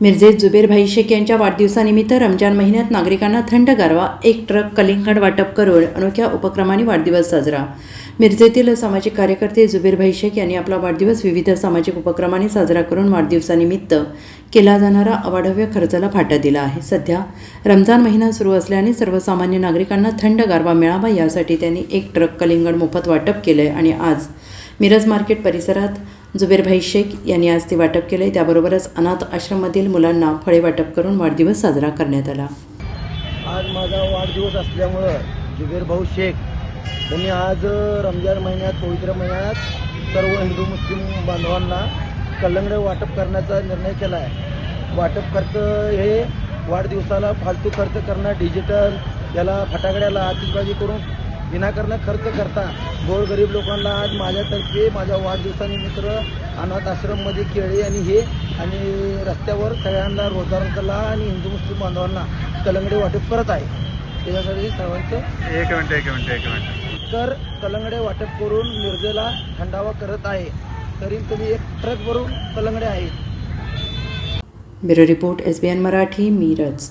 मिरजेत जुबेरभाई शेख यांच्या वाढदिवसानिमित्त रमजान महिन्यात नागरिकांना थंड गारवा, एक ट्रक कलिंगड वाटप करून अनोख्या उपक्रमाने वाढदिवस साजरा. मिरजेतील सामाजिक कार्यकर्ते जुबेरभाई शेख यांनी आपला वाढदिवस विविध सामाजिक उपक्रमाने साजरा करून वाढदिवसानिमित्त केला जाणारा अवाढव्य खर्चाला फाटा दिला आहे. सध्या रमजान महिना सुरू असल्याने सर्वसामान्य नागरिकांना थंड गारवा मिळावा यासाठी त्यांनी एक ट्रक कलिंगड मोफत वाटप केले आणि आज मिरज मार्केट परिसरात जुबेरभाई शेख यांनी आज ते वाटप केले. त्याबरोबरच अनाथ आश्रममधील मुलांना फळे वाटप करून वाढदिवस साजरा करण्यात आला. आज माझा वाढदिवस असल्यामुळं जुबेरभाऊ शेख यांनी आज रमजान महिन्यात, पवित्र महिन्यात सर्व हिंदू मुस्लिम बांधवांना कलिंगड वाटप करण्याचा निर्णय केला आहे. वाटप खर्च हे वाढदिवसाला फालतू खर्च करणं, डिजिटल याला फटाकड्याला आतिषबाजी करून विनाकारण खर्च करता गोरगरीब लोकांना आज माझ्यातर्फे माझ्या वाढदिवसानिमित्त अनाथ आश्रममध्ये केळी आणि रस्त्यावर सगळ्यांना रोजगाराला आणि हिंदू मुस्लिम बांधवांना कलिंगडे वाटप करत आहे. त्याच्यासाठी सर्वांचं एक मिनिट तर कलिंगडे वाटप करून मिरजेला थंडावा करत आहे. तरी तुम्ही एक ट्रक भरून कलिंगडे आहेत. Bureau report SBN Marathi, Miraj.